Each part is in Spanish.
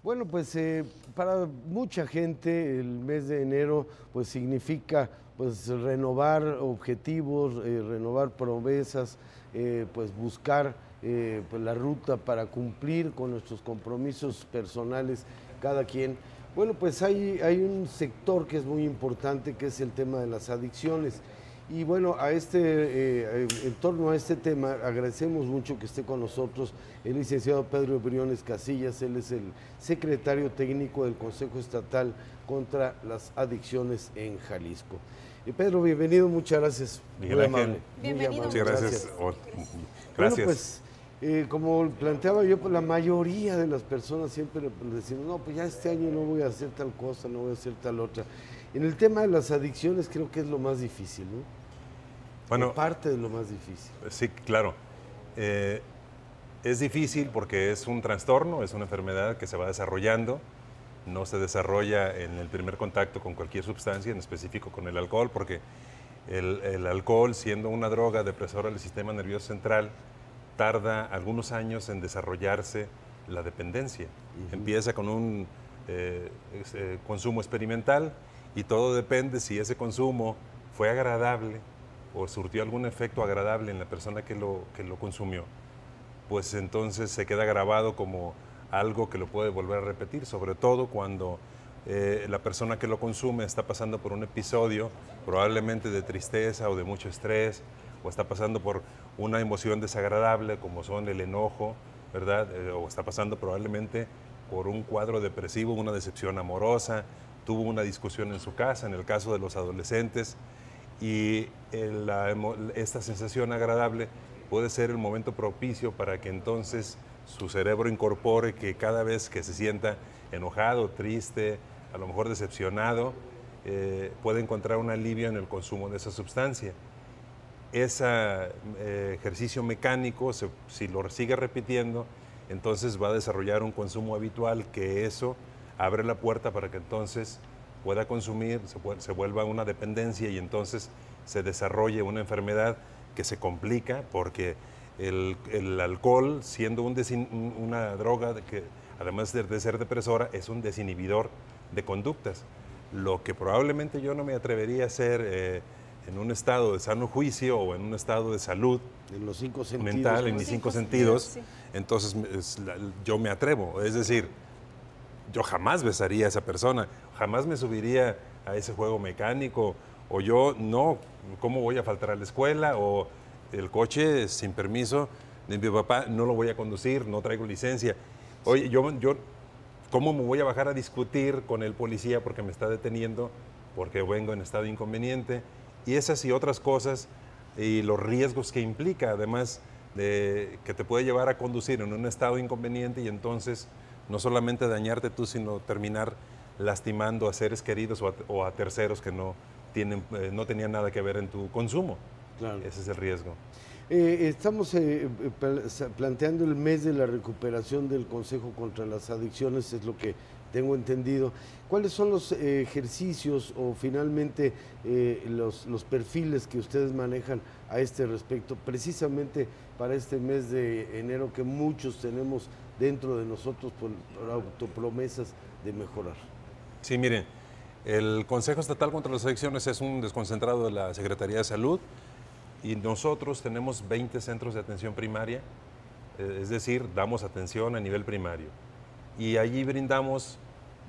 Bueno, pues para mucha gente el mes de enero pues significa pues renovar objetivos, renovar promesas, pues buscar pues, la ruta para cumplir con nuestros compromisos personales cada quien. Bueno, pues hay un sector que es muy importante, que es el tema de las adicciones. Y bueno, en torno a este tema, agradecemos mucho que esté con nosotros el licenciado Pedro Briones Casillas. Él es el secretario técnico del Consejo Estatal contra las Adicciones en Jalisco. Pedro, bienvenido, muchas gracias. Miguel Ángel. Bienvenido. Muchas gracias. Bueno, pues, como planteaba yo, pues la mayoría de las personas siempre decimos, no, pues ya este año no voy a hacer tal cosa, no voy a hacer tal otra. En el tema de las adicciones creo que es lo más difícil, ¿no? Bueno, Parte de lo más difícil. sí, claro. Es difícil porque es un trastorno, es una enfermedad que se va desarrollando. No se desarrolla en el primer contacto con cualquier sustancia, en específico con el alcohol, porque el alcohol, siendo una droga depresora del sistema nervioso central, tarda algunos años en desarrollarse la dependencia. Empieza con un consumo experimental y todo depende si ese consumo fue agradable o surtió algún efecto agradable en la persona que lo consumió, pues entonces se queda grabado como algo que lo puede volver a repetir, sobre todo cuando la persona que lo consume está pasando por un episodio probablemente de tristeza o de mucho estrés, o está pasando por una emoción desagradable como son el enojo, ¿verdad? O está pasando probablemente por un cuadro depresivo, una decepción amorosa, tuvo una discusión en su casa, en el caso de los adolescentes, y esta sensación agradable puede ser el momento propicio para que entonces su cerebro incorpore que cada vez que se sienta enojado, triste, a lo mejor decepcionado, puede encontrar un alivio en el consumo de esa sustancia. Ese ejercicio mecánico, si lo sigue repitiendo, entonces va a desarrollar un consumo habitual, que eso abre la puerta para que entonces pueda consumir, se vuelva una dependencia y entonces se desarrolle una enfermedad que se complica porque el alcohol, siendo una droga que además de ser depresora, es un desinhibidor de conductas. Lo que probablemente yo no me atrevería a hacer en un estado de sano juicio o en un estado de salud En los 5 sentidos. mental, en ¿no? mis 5 sentidos, Sí. entonces yo me atrevo. Es decir, yo jamás besaría a esa persona, jamás me subiría a ese juego mecánico, o yo no, ¿cómo voy a faltar a la escuela? O el coche sin permiso de mi papá no lo voy a conducir, no traigo licencia. Oye, ¿cómo me voy a bajar a discutir con el policía porque me está deteniendo, porque vengo en estado inconveniente? Y esas y otras cosas y los riesgos que implica, además de que te puede llevar a conducir en un estado inconveniente y entonces no solamente dañarte tú, sino terminar lastimando a seres queridos o a terceros que no tenían nada que ver en tu consumo. Claro. Ese es el riesgo. Estamos planteando el mes de la recuperación del Consejo contra las Adicciones, es lo que tengo entendido. ¿Cuáles son los ejercicios o finalmente los perfiles que ustedes manejan a este respecto, precisamente para este mes de enero que muchos tenemos dentro de nosotros por autopromesas de mejorar? Sí, miren, el Consejo Estatal contra las Adicciones es un desconcentrado de la Secretaría de Salud y nosotros tenemos 20 centros de atención primaria, es decir, damos atención a nivel primario. Y allí brindamos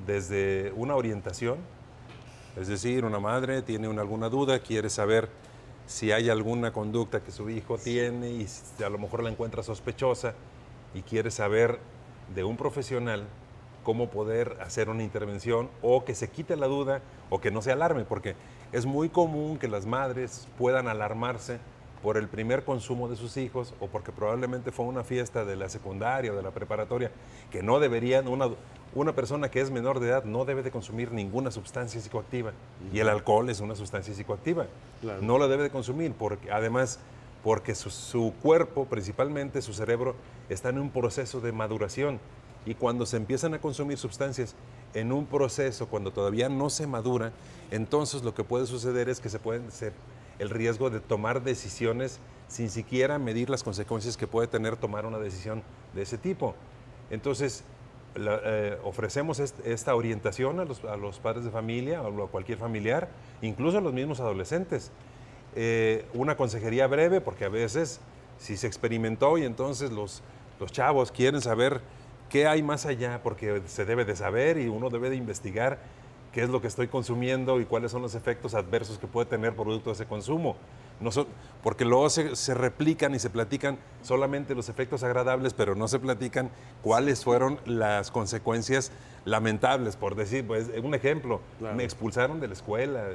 desde una orientación, es decir, una madre tiene alguna duda, quiere saber si hay alguna conducta que su hijo tiene y a lo mejor la encuentra sospechosa y quiere saber de un profesional cómo poder hacer una intervención o que se quite la duda o que no se alarme, porque es muy común que las madres puedan alarmarse por el primer consumo de sus hijos o porque probablemente fue una fiesta de la secundaria o de la preparatoria, que no deberían, una persona que es menor de edad no debe de consumir ninguna sustancia psicoactiva y el alcohol es una sustancia psicoactiva. Claro. No la debe de consumir porque además porque su cuerpo, principalmente su cerebro, está en un proceso de maduración y cuando se empiezan a consumir sustancias en un proceso, cuando todavía no se madura, entonces lo que puede suceder es que se puede ser el riesgo de tomar decisiones sin siquiera medir las consecuencias que puede tener tomar una decisión de ese tipo. Entonces, ofrecemos esta orientación a los padres de familia o a cualquier familiar, incluso a los mismos adolescentes. Una consejería breve, porque a veces si se experimentó y entonces los chavos quieren saber qué hay más allá, porque se debe de saber y uno debe de investigar qué es lo que estoy consumiendo y cuáles son los efectos adversos que puede tener producto de ese consumo. Porque luego se replican y se platican solamente los efectos agradables, pero no se platican cuáles fueron las consecuencias lamentables. Por decir, pues, un ejemplo, claro, me expulsaron de la escuela,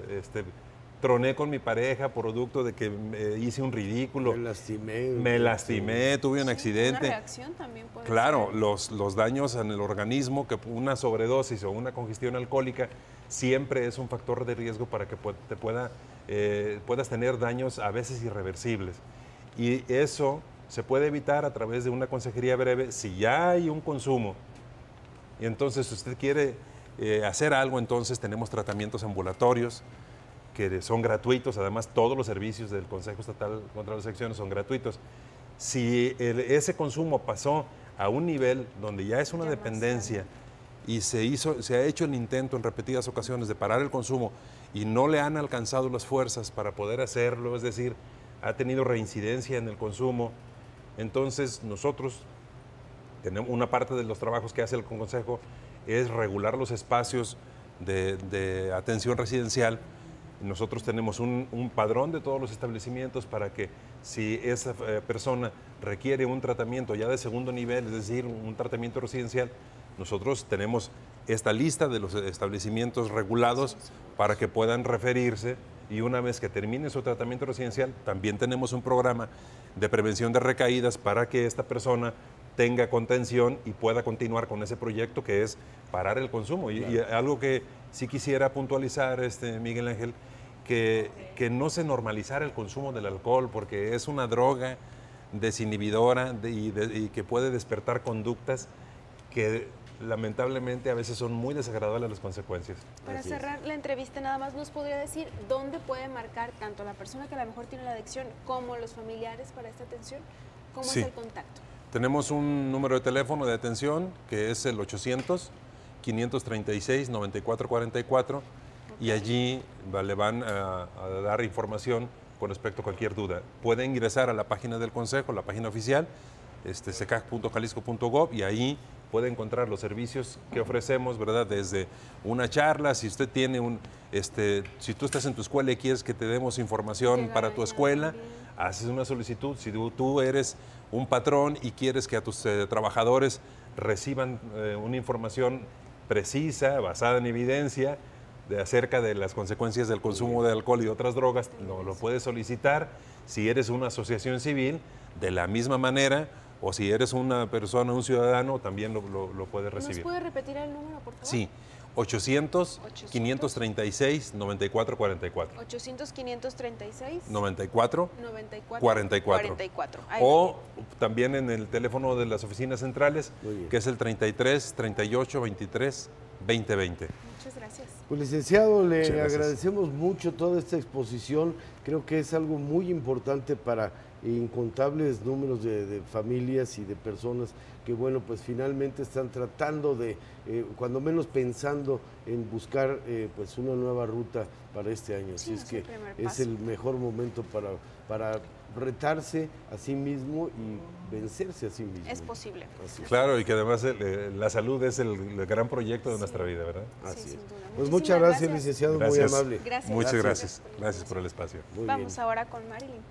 troné con mi pareja producto de que hice un ridículo. Me lastimé, tuve un accidente. Una reacción también puede claro, ser. Los daños en el organismo, que una sobredosis o una congestión alcohólica siempre es un factor de riesgo para que puedas tener daños a veces irreversibles. Y eso se puede evitar a través de una consejería breve si ya hay un consumo. Y entonces, si usted quiere hacer algo, entonces tenemos tratamientos ambulatorios que son gratuitos. Además, todos los servicios del Consejo Estatal contra las Adicciones son gratuitos. Si ese consumo pasó a un nivel donde ya es una dependencia y se ha hecho el intento en repetidas ocasiones de parar el consumo y no le han alcanzado las fuerzas para poder hacerlo, es decir, ha tenido reincidencia en el consumo, entonces nosotros tenemos una parte de los trabajos que hace el Consejo es regular los espacios de atención residencial. Nosotros tenemos un padrón de todos los establecimientos para que si esa persona requiere un tratamiento ya de segundo nivel, es decir, un tratamiento residencial, nosotros tenemos esta lista de los establecimientos regulados para que puedan referirse, y una vez que termine su tratamiento residencial, también tenemos un programa de prevención de recaídas para que esta persona tenga contención y pueda continuar con ese proyecto que es parar el consumo. Claro. Y algo que sí quisiera puntualizar, Miguel Ángel, que no se normalizara el consumo del alcohol, porque es una droga desinhibidora y que puede despertar conductas que lamentablemente a veces son muy desagradables las consecuencias. Para cerrar la entrevista, nada más nos podría decir dónde puede marcar tanto la persona que a lo mejor tiene la adicción como los familiares para esta atención. ¿Cómo es el contacto? Tenemos un número de teléfono de atención que es el 800-536-9444 y allí le van a dar información con respecto a cualquier duda. Pueden ingresar a la página del Consejo, la página oficial, cecac.jalisco.gov, y ahí puede encontrar los servicios que ofrecemos, ¿verdad? Desde una charla, si usted tiene si tú estás en tu escuela y quieres que te demos información para tu escuela, haces una solicitud. Si tú eres un patrón y quieres que a tus trabajadores reciban una información precisa, basada en evidencia, acerca de las consecuencias del consumo de alcohol y otras drogas, lo puedes solicitar. Si eres una asociación civil, de la misma manera, o si eres una persona, un ciudadano, también lo puedes recibir. ¿Nos puede repetir el número, por favor? Sí, 800-536-9444. 800-536-9444. O también en el teléfono de las oficinas centrales, que es el 33 38 23 2020. Muchas gracias. Pues licenciado, le agradecemos mucho toda esta exposición. Creo que es algo muy importante para incontables números de familias y de personas que, bueno, pues finalmente están tratando de, cuando menos pensando en buscar pues una nueva ruta para este año. Así es que es el mejor momento para retarse a sí mismo y vencerse a sí mismo. Es posible. Claro, y que además la salud es el gran proyecto de nuestra vida, ¿verdad? Así es. Pues muchas gracias, licenciado, muy amable. Gracias. Muchas gracias. Gracias por el espacio. Vamos ahora con Marilyn.